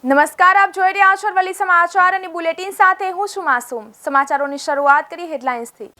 નમસ્કાર, આપ જોઈ રહ્યા છો અરવલ્લી સમાચાર અને બુલેટિન સાથે હું છું માસૂમ। સમાચારોની શરૂઆત કરી હેડલાઇન્સથી।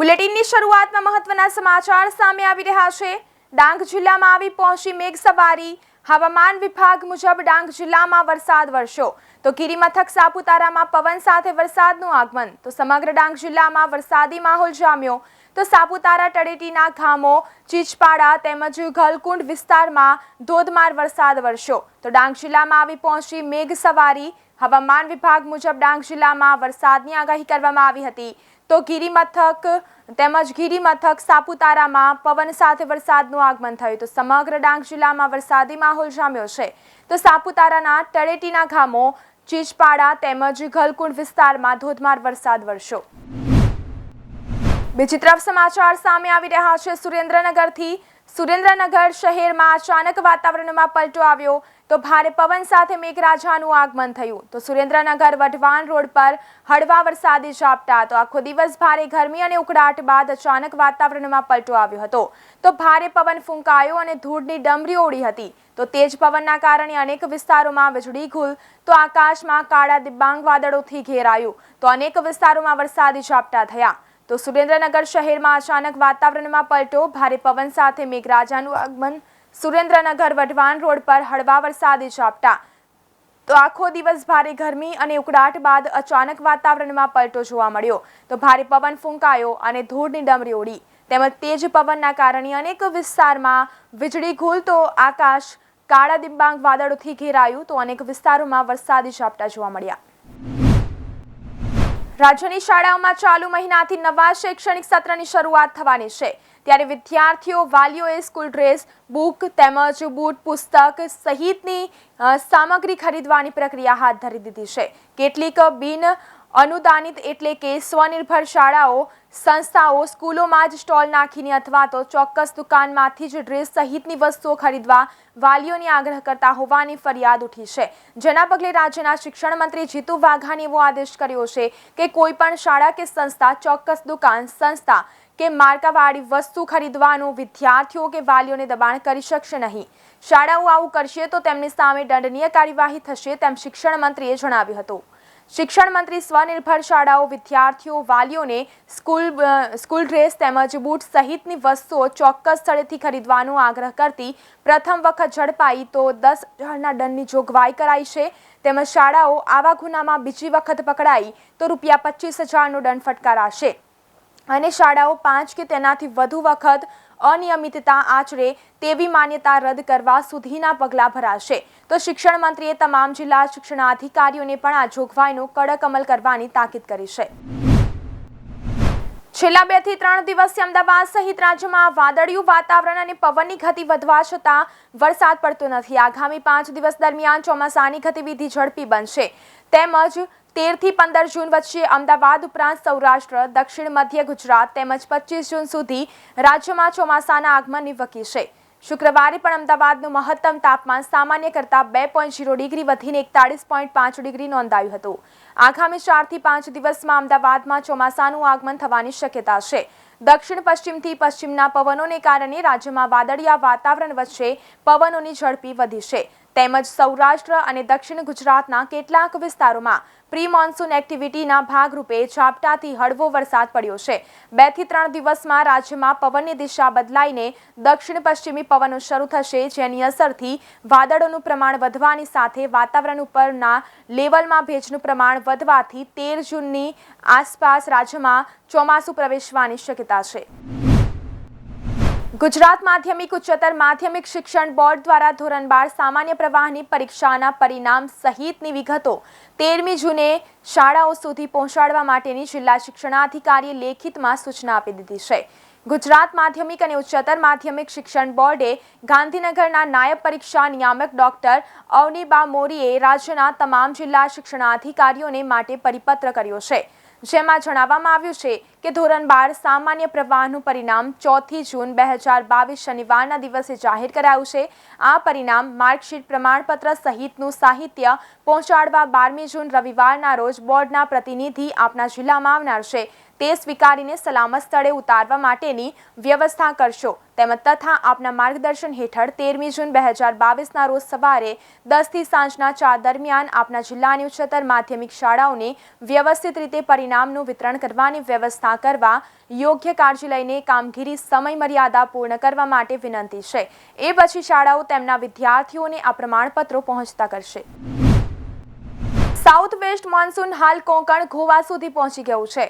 બુલેટિનની શરૂઆતમાં મહત્વના સમાચાર સામે આવી રહ્યા છે। ડાંગ જિલ્લામાં આવી પહોંચી મેઘસવારી। હવામાન વિભાગ મુજબ ડાંગ જિલ્લામાં વરસાદ વરસ્યો તો ગિરિમથક સાપુતારામાં પવન સાથે વરસાદનું આગમન। તો સમગ્ર ડાંગ જિલ્લામાં વરસાદી માહોલ જામ્યો। તો સાપુતારા તળેટીના ગામો ચીચપાડા તેમજ ગલકુંડ વિસ્તારમાં ધોધમાર વરસાદ વરસ્યો। તો ડાંગ જિલ્લામાં આવી પહોંચી મેઘસવારી। હવામાન વિભાગ મુજબ ડાંગ જિલ્લામાં વરસાદની આગાહી કરવામાં આવી હતી। તો ગિરિમથક સાપુતારામાં પવન સાથે વરસાદનું આગમન થયું। તો સમગ્ર ડાંગ જિલ્લામાં વરસાદી માહોલ જામ્યો છે। તો સાપુતારાના તળેટીના ગામો ચીચપાડા તેમજ ગલકુંડ વિસ્તારમાં ધોધમાર વરસાદ વરસ્યો। બીજી તરફ સમાચાર સામે આવી રહ્યા છે સુરેન્દ્રનગરથી। સુરેન્દ્રનગર શહેરમાં અચાનક વાતાવરણમાં પલટો આવ્યો તો ભારે પવન સાથે મેઘરાજાનું આગમન થયું। તો સુરેન્દ્રનગર વઢવાણ રોડ પર હળવા વરસાદી ઝાપટા। તો આખો દિવસ ભારે ગરમી અને ઉકળાટ બાદ અચાનક વાતાવરણમાં પલટો આવ્યો હતો। તો ભારે પવન ફૂંકાયો અને ધૂળની ડમરીઓ ઉડી હતી। તો તેજ પવનના કારણે અનેક વિસ્તારોમાં વીજળી ગુલ તો આકાશમાં કાળા દિબાંગ વાદળોથી ઘેરાયું। તો અનેક વિસ્તારોમાં વરસાદી ઝાપટા થયા। તો સુરેન્દ્રનગર શહેરમાં અચાનક વાતાવરણમાં પલટો, ભારે પવન સાથે મેઘરાજાનું આગમન। સુરેન્દ્રનગર વઢવાણ રોડ પર હળવા વરસાદી ઝાપટા। તો આખો દિવસ ભારે ગરમી અને ઉકળાટ બાદ અચાનક વાતાવરણમાં પલટો જોવા મળ્યો। તો ભારે પવન ફૂંકાયો અને ધૂળની ડમરી ઉડી તેમજ તેજ પવનના કારણે અનેક વિસ્તારમાં વીજળી ગુલ તો આકાશ કાળા દિબાંગ વાદળોથી ઘેરાયું। તો અનેક વિસ્તારોમાં વરસાદી ઝાપટા જોવા મળ્યા। રાજ્યની શાળાઓમાં ચાલુ મહિનાથી નવા શૈક્ષણિક સત્રની શરૂઆત થવાની છે। ત્યારે વિદ્યાર્થીઓ વાલીઓએ સ્કૂલ ડ્રેસ, બુક તેમજ બૂટ, પુસ્તક સહિતની સામગ્રી ખરીદવાની પ્રક્રિયા હાથ ધરી દીધી છે। કેટલીક બિન અનુદાનિત એટલે કે સ્વનિર્ભર શાળાઓ સંસ્થાઓ સ્કૂલોમાં જ સ્ટોલ નાખીને અથવા તો ચોક્કસ દુકાનમાંથી જ ડ્રેસ સહિતની વસ્તુઓ ખરીદવા વાલીઓને આગ્રહ કરતા હોવાની ફરિયાદ ઉઠી છે। જેના પગલે રાજ્યના શિક્ષણ મંત્રી જીતુ વાઘાણીએ એવો આદેશ કર્યો છે કે કોઈ પણ શાળા કે સંસ્થા ચોક્કસ દુકાન, સંસ્થા કે માર્કાવાળી વસ્તુ ખરીદવાનું વિદ્યાર્થીઓ કે વાલીઓને દબાણ કરી શકશે નહીં। શાળાઓ આવું કરશે તો તેમની સામે દંડનીય કાર્યવાહી થશે તેમ શિક્ષણ મંત્રીએ જણાવ્યું હતું। શિક્ષણ મંત્રી સ્વનિર્ભર શાળાઓ વિદ્યાર્થીઓ વાલીઓને સ્કૂલ ડ્રેસ તેમજ બૂટ સહિતની વસ્તુઓ ચોક્કસ સ્થળેથી ખરીદવાનો આગ્રહ કરતી પ્રથમ વખત ઝડપાઈ તો 10,000ના દંડની જોગવાઈ કરાઈ છે। તેમજ શાળાઓ આવા ગુનામાં બીજી વખત પકડાઈ તો ₹25,000નો દંડ ફટકારાશે અને શાળાઓ 5 કે તેનાથી વધુ વખત અનિયમિતતા આચરે તેવી માન્યતા રદ કરવા સુધીના પગલાં ભરાશે। તો શિક્ષણ મંત્રીએ તમામ જિલ્લા શિક્ષણાધિકારીઓને પણ આ જોગવાઈનો કડક અમલ કરવાની તાકીદ કરી છે। છેલ્લા 2 થી 3 દિવસથી અમદાવાદ સહિત રાજ્યમાં વાદળિયું વાતાવરણ અને પવનની ગતિ વધવા છતાં વરસાદ પડતો નથી। આગામી 5 દિવસ દરમિયાન ચોમાસાની ગતિવિધિ ઝડપી બનશે તેમજ 13 થી 15 જૂન વચ્ચે અમદાવાદ ઉપરાંત સૌરાષ્ટ્ર, દક્ષિણ મધ્ય ગુજરાત તેમજ 25 જૂન સુધી રાજ્યમાં ચોમાસાના આગમનની વકી છે। શુક્રવારે પણ અમદાવાદનું મહત્તમ તાપમાન સામાન્ય કરતાં 2.0 ડિગ્રી વધીને 41.5 ડિગ્રી નોંધાયું હતું। આગામી 4 થી 5 દિવસમાં અમદાવાદમાં ચોમાસાનું આગમન થવાની શક્યતા છે। દક્ષિણ પશ્ચિમથી પશ્ચિમના પવનોને કારણે રાજ્યમાં વાદળિયા વાતાવરણ વચ્ચે પવનોની ઝડપી વધી છે તેમજ સૌરાષ્ટ્ર અને દક્ષિણ ગુજરાતના કેટલાક વિસ્તારોમાં પ્રી મોન્સૂન એક્ટિવિટીના ભાગરૂપે ઝાપટાથી હળવો વરસાદ પડ્યો છે 2 થી 3 દિવસમાં રાજ્યમાં પવનની દિશા બદલાઈને દક્ષિણ પશ્ચિમી પવનો શરૂ થશે જેની અસરથી વાદળોનું પ્રમાણ વધવાની સાથે વાતાવરણ ઉપરના લેવલમાં ભેજનું પ્રમાણ વધવાથી 13 જૂનની આસપાસ રાજ્યમાં ચોમાસું પ્રવેશવાની શક્યતા છે ગુજરાત માધ્યમિક ઉચ્ચતર માધ્યમિક શિક્ષણ બોર્ડ દ્વારા ધોરણ 12 સામાન્ય પ્રવાહની પરીક્ષાના પરિણામ સહિતની વિગતો 13મી જૂને શાળાઓ સુધી પહોંચાડવા માટેની જિલ્લા શિક્ષણાધિકારીએ લેખિતમાં સૂચના આપી દીધી છે ગુજરાત માધ્યમિક અને ઉચ્ચતર માધ્યમિક શિક્ષણ બોર્ડે ગાંધીનગરના નાયબ પરીક્ષા નિયામક ડોક્ટર અવનીબા મોરીએ રાજ્યના તમામ જિલ્લા શિક્ષણાધિકારીઓને માટે પરિપત્ર કર્યો છે જેમાં જણાવવામાં આવ્યું છે કે ધોરણ 12 સામાન્ય પ્રવાહનું પરિણામ 4 જૂન 2022 શનિવારના દિવસે જાહેર કરાયું છે આ પરિણામ માર્કશીટ પ્રમાણપત્ર સહિતનું સાહિત્ય પહોંચાડવા 12મી જૂન રવિવારના રોજ બોર્ડના પ્રતિનિધિ આપના જિલ્લામાં આવનાર છે તે સ્વીકારીને સલામત સ્થળે ઉતારવા માટેની વ્યવસ્થા કરશો તેમજ તથા આપના માર્ગદર્શન હેઠળ 13મી જૂન 2022ના રોજ સવારે 10 થી સાંજના 4 દરમિયાન આપના જિલ્લાની ઉચ્ચતર માધ્યમિક શાળાઓને વ્યવસ્થિત રીતે પરિણામનું વિતરણ કરવાની વ્યવસ્થા કરવા યોગ્ય કાળજી લઈને કામગીરી સમય મર્યાદા પૂર્ણ કરવા માટે વિનંતી છે એ પછી શાળાઓ તેમના વિદ્યાર્થીઓને આ પ્રમાણપત્રો પહોંચતા કરશે સાઉથ વેસ્ટ મોન્સૂન હાલ કોંકણ ગોવા સુધી પહોંચી ગયું છે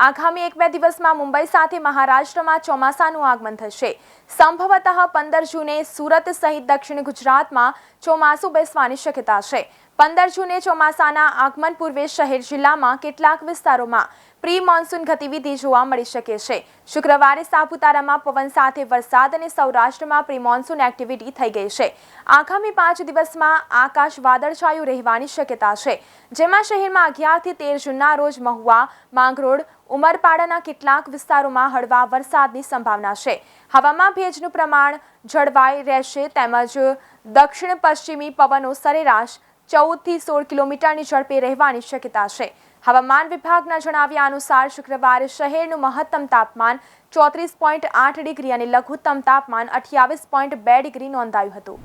આગામી 1-2 દિવસમાં મુંબઈ સાથે મહારાષ્ટ્રમાં ચોમાસાનું આગમન થશે સંભવતઃ 15 જૂને સુરત સહિત દક્ષિણ ગુજરાતમાં ચોમાસું બેસવાની શક્યતા છે 15 જૂને ચોમાસાના આગમન પૂર્વે શહેર જિલ્લામાં કેટલાક વિસ્તારોમાં પ્રી મોન્સૂન ગતિવિધિ જોવા મળી શકે છે શુક્રવારે સાપુતારામાં પવન સાથે વરસાદ અને સૌરાષ્ટ્રમાં પ્રી મોન્સૂન એક્ટિવિટી થઈ ગઈ છે આગામી 5 દિવસમાં આકાશ વાદળછાયું રહેવાની શક્યતા છે જેમાં શહેરમાં 11 થી 13 જૂનના રોજ મહુવા માંગરોળ ઉમરપાડાના કેટલાક વિસ્તારોમાં હળવા વરસાદની સંભાવના છે હવામાં ભેજનું પ્રમાણ જળવાઈ રહેશે તેમજ દક્ષિણ પશ્ચિમી પવનો સરેરાશ 14 થી 16 કિલોમીટરની ઝડપે રહેવાની શક્યતા છે હવામાન વિભાગના જણાવ્યા અનુસાર શુક્રવારે શહેરનું મહત્તમ તાપમાન 34.8 ડિગ્રી અને લઘુત્તમ તાપમાન 28.2 ડિગ્રી નોંધાયું હતું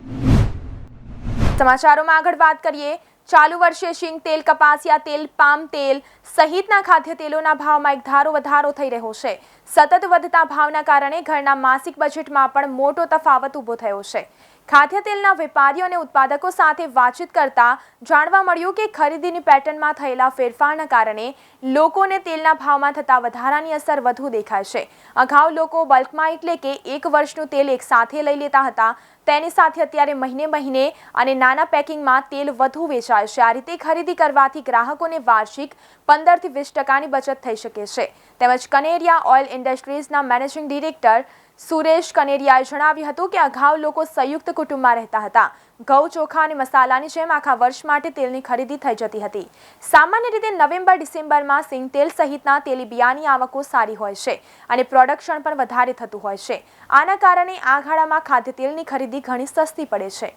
સમાચારોમાં આગળ વાત કરીએ ચાલુ વર્ષે શીંગ તેલ કપાસિયા તેલ પામ તેલ સહિતના ખાદ્ય તેલોના ભાવમાં એક ધારો વધારો થઈ રહ્યો છે સતત વધતા ભાવના કારણે ઘરના માસિક બજેટમાં પણ મોટો તફાવત ઊભો થયો છે ખાદ્ય તેલના વેપારીઓ અને ઉત્પાદકો સાથે વાતચીત કરતા જાણવા મળ્યું કે ખરીદીની પેટર્નમાં થયેલા ફેરફારના કારણે લોકોને તેલના ભાવમાં થતા વધારાની અસર વધુ દેખાય છે અગાઉ લોકો બલ્કમાં એટલે કે 1 વર્ષનું તેલ એકસાથે લઈ લેતા હતા તેની સાથે અત્યારે મહિને અને નાના પેકિંગમાં તેલ વધુ વેચાય છે આ રીતે ખરીદી કરવાથી ગ્રાહકોને વાર્ષિક 15 થી 20% બચત થઈ શકે છે તેમજ કનેરિયા ઓઇલ ઇન્ડસ્ટ્રીઝના મેનેજિંગ ડિરેક્ટર સુરેશ કનેરિયાએ જણાવ્યું હતું કે અગાઉ લોકો સંયુક્ત કુટુંબમાં રહેતા હતા ઘઉં ચોખા અને મસાલાની જેમ આખા વર્ષ માટે તેલની ખરીદી થઈ જતી હતી સામાન્ય રીતે નવેમ્બર-ડિસેમ્બરમાં સિંગ તેલ સહિતના તેલીબિયાંની આવકો સારી હોય છે અને પ્રોડક્શન પણ વધારે થતું હોય છે આના કારણે આ ગાળામાં ખાદ્ય તેલની ખરીદી ઘણી સસ્તી પડે છે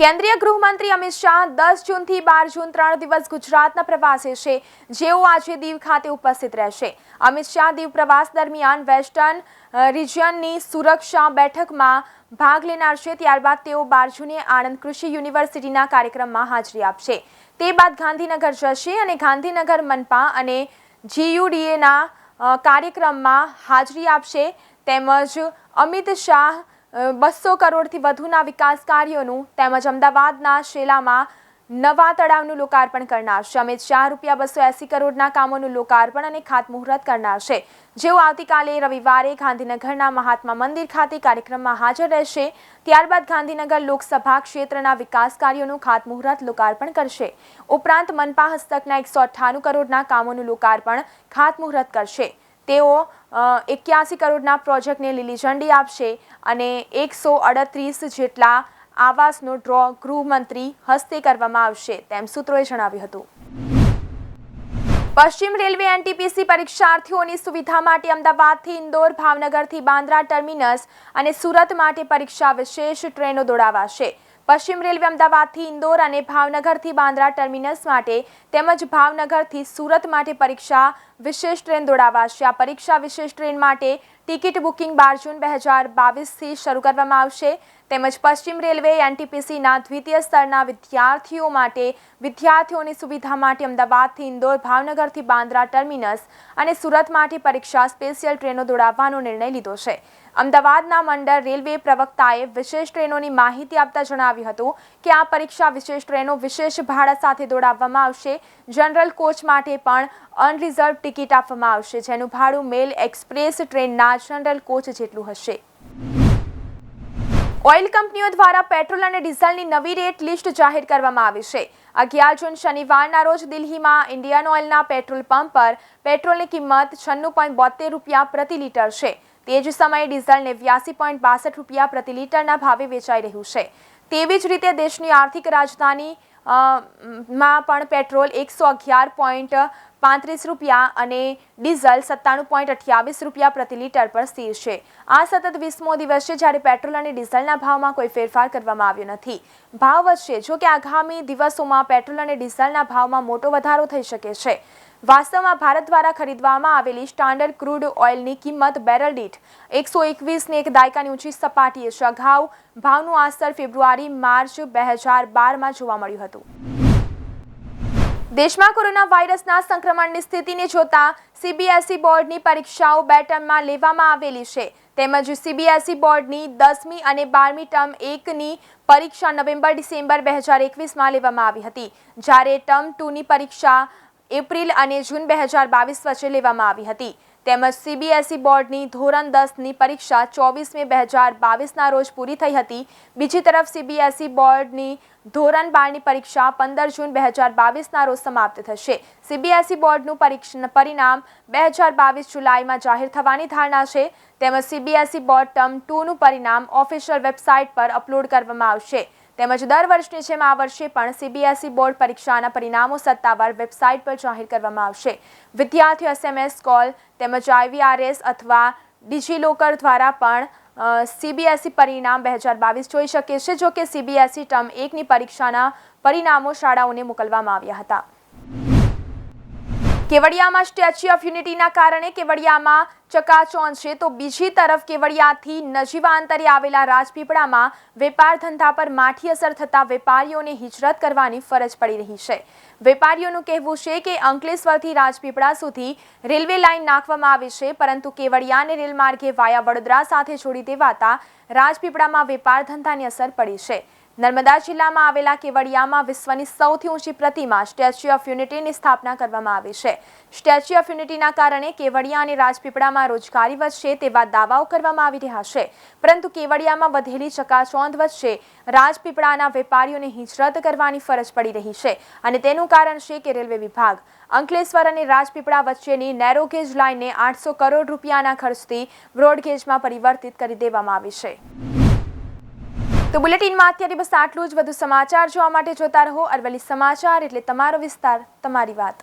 કેન્દ્રીય ગૃહમંત્રી અમિત શાહ 10 જૂનથી 12 જૂન 3 દિવસ ગુજરાતના પ્રવાસે છે જેઓ આજે દીવ ખાતે ઉપસ્થિત રહેશે અમિત શાહ દીવ પ્રવાસ દરમિયાન વેસ્ટર્ન રિજિયનની સુરક્ષા બેઠકમાં ભાગ લેનાર છે ત્યારબાદ તેઓ 12 જૂને આણંદ કૃષિ યુનિવર્સિટીના કાર્યક્રમમાં હાજરી આપશે તે બાદ ગાંધીનગર જશે અને ગાંધીનગર મનપા અને GUDAના કાર્યક્રમમાં હાજરી આપશે તેમજ અમિત શાહ 200 કરોડથી વધુના વિકાસ કાર્યોનું તેમજ અમદાવાદના શેલામાં નવા તળાવનું લોકાર્પણ કરનાર છે અમિત શાહ ₹280 કરોડના કામોનું લોકાર્પણ અને ખાતમુહૂર્ત કરનાર છે જેઓ આવતીકાલે રવિવારે ગાંધીનગરના મહાત્મા મંદિર ખાતે કાર્યક્રમમાં હાજર રહેશે ત્યારબાદ ગાંધીનગર લોકસભા ક્ષેત્રના વિકાસ કાર્યોનું ખાતમુહૂર્ત લોકાર્પણ કરશે ઉપરાંત મનપા હસ્તકના 198 કરોડના કામોનું લોકાર્પણ ખાતમુહૂર્ત કરશે તેઓ 81 કરોડના પ્રોજેક્ટને લીલી ઝંડી આપશે અને 138 જેટલા આવાસનો ડ્રો ગૃહમંત્રી હસ્તે કરવામાં આવશે તેમ સૂત્રોએ જણાવ્યું હતું પશ્ચિમ રેલવે NTPC પરીક્ષાર્થીઓની સુવિધા માટે અમદાવાદથી ઇન્દોર ભાવનગરથી બાંદ્રા ટર્મિનસ અને સુરત માટે પરીક્ષા વિશેષ ટ્રેનો દોડાવાશે પશ્ચિમ રેલવે અમદાવાદથી ઇન્દોર અને ભાવનગરથી બાંદ્રા ટર્મિનસ માટે તેમજ ભાવનગરથી સુરત માટે પરીક્ષા વિશેષ ટ્રેન દોડાવાશે. આ પરીક્ષા વિશેષ ટ્રેન માટે ટિકિટ બુકિંગ 12 જૂન 2022થી શરૂ કરવામાં આવશે. તેમજ પશ્ચિમ રેલવે એનટીપીસીના દ્વિતીય સ્તરના વિદ્યાર્થીઓની સુવિધા માટે અમદાવાદથી ઇન્દોર, ભાવનગરથી બાંદ્રા ટર્મિનસ અને સુરત માટે પરીક્ષા સ્પેશિયલ ટ્રેનો દોડાવવાનો નિર્ણય લીધો છે. અમદાવાદના મંડળ રેલવે પ્રવક્તાએ વિશેષ ટ્રેનોની માહિતી આપતા જણાવ્યું હતું કે આ પરીક્ષા વિશેષ ટ્રેનો વિશેષ ભાડા સાથે દોડાવવામાં આવશે. જનરલ કોચ માટે પણ અનરિઝર્વ ટિકિટ આપવામાં આવશે, જેનું ભાડું મેલ એક્સપ્રેસ ટ્રેનના જનરલ કોચ જેટલું હશે. ઓઇલ કંપનીઓ દ્વારા પેટ્રોલ અને ડીઝલની નવી રેટ લિસ્ટ જાહેર કરવામાં આવી છે. 11 જૂન શનિવારના રોજ દિલ્હીમાં ઇન્ડિયન ઓઇલના પેટ્રોલ પંપ પર પેટ્રોલની કિંમત 96.72 રૂપિયા પ્રતિ લીટર છે. તે જ સમયે ડીઝલ 89.62 રૂપિયા પ્રતિ લીટરના ભાવે વેચાઈ રહ્યું છે. તેવી જ રીતે દેશની આર્થિક રાજધાની માં પણ પેટ્રોલ 111.35 રૂપિયા અને ડીઝલ 97.28 રૂપિયા પ્રતિ લીટર પર સ્થિર છે. આ સતત 20મો દિવસ છે જ્યારે પેટ્રોલ અને ડીઝલના ભાવમાં કોઈ ફેરફાર કરવામાં આવ્યો નથી. ભાવ વધશે, જો કે આગામી દિવસોમાં પેટ્રોલ અને ડીઝલના ભાવમાં મોટો વધારો થઈ શકે છે. વાસ્તવમાં ભારત દ્વારા ખરીદવામાં આવેલી સ્ટાન્ડર્ડ ક્રૂડ ઓઇલની કિંમત બેરલ દીઠ 121 ને એક દાયકાની ઊંચી સપાટીએ છે. અગાઉ ભાવનું આ સ્તર ફેબ્રુઆરી-માર્ચ 2012માં જોવા મળ્યું હતું. દેશમાં કોરોના વાયરસના સંક્રમણની સ્થિતિને જોતા સીબીએસઈ બોર્ડની પરીક્ષાઓ 2 ટર્મમાં લેવામાં આવેલી છે. તેમજ સીબીએસઈ બોર્ડની 10મી અને 12મી ટર્મ 1ની પરીક્ષા નવેમ્બર-ડિસેમ્બર 2021માં લેવામાં આવી હતી, જ્યારે ટર્મ 2ની પરીક્ષા એપ્રિલ અને જૂન 2022 વચ્ચે લેવામાં આવી હતી. તેમજ સીબીએસઈ બોર્ડની ધોરણ 10ની પરીક્ષા 24 મે 2022ના રોજ પૂરી થઈ હતી. બીજી તરફ સીબીએસઈ બોર્ડની ધોરણ 12ની પરીક્ષા 15 જૂન 2022ના રોજ સમાપ્ત થશે. સીબીએસઈ બોર્ડનું પરિણામ 2022 જુલાઈમાં જાહેર થવાની ધારણા છે. તેમજ સીબીએસઈ બોર્ડ ટર્મ 2નું પરિણામ ઓફિશિયલ વેબસાઇટ પર અપલોડ કરવામાં આવશે. તેમજ દર વર્ષની જેમ આ વર્ષે પણ સીબીએસઈ બોર્ડ પરીક્ષાના પરિણામો સત્તાવાર વેબસાઇટ પર જાહેર કરવામાં આવશે. વિદ્યાર્થીઓ SMS કોલ તેમજ IVRS અથવા ડિજીલોકર દ્વારા પણ સીબીએસઈ પરિણામ 2022 જોઈ શકે છે. જો કે સીબીએસઈ ટર્મ 1ની પરીક્ષાના પરિણામો શાળાઓને મોકલવામાં આવ્યા હતા. કેવડિયામાં સ્ટેચ્યુ ઓફ યુનિટીના કારણે કેવડિયામાં ચકાચોંધ છે, તો બીજી તરફ કેવડિયાથી નજીવા અંતરે આવેલા રાજપીપળામાં વેપાર ધંધા પર માઠી અસર થતા વેપારીઓને હિજરત કરવાની ફરજ પડી રહી છે. વેપારીઓનું કહેવું છે કે અંકલેશ્વરથી રાજપીપળા સુધી રેલવે લાઇન નાખવામાં આવી છે, પરંતુ કેવડિયાને રેલમાર્ગે વાયા વડોદરા સાથે જોડી દેવાતા રાજપીપળામાં વેપાર ધંધાની અસર પડી છે. નર્મદા જિલ્લામાં આવેલા કેવડિયામાં વિશ્વની સૌથી ઊંચી પ્રતિમા સ્ટેચ્યુ ઓફ યુનિટીની સ્થાપના કરવામાં આવી છે. સ્ટેચ્યુ ઓફ યુનિટીના કારણે કેવડિયા અને રાજપીપળામાં રોજગારી વધશે તેવા દાવાઓ કરવામાં આવી રહ્યા છે, પરંતુ કેવડિયામાં વધેલી ચકાચોંધ વચ્ચે રાજપીપળાના વેપારીઓને હિજરત કરવાની ફરજ પડી રહી છે અને તેનું કારણ છે કે રેલવે વિભાગ અંકલેશ્વર અને રાજપીપળા વચ્ચેની નેરો ગેજ લાઇનને 800 કરોડ રૂપિયાના ખર્ચથી બ્રોડગેજમાં પરિવર્તિત કરી દેવામાં આવી છે. તો બુલેટિનમાં અત્યારે બસ આટલું જ. વધુ સમાચાર જોવા માટે જોતા રહો અરવલ્લી સમાચાર, એટલે તમારો વિસ્તાર, તમારી વાત.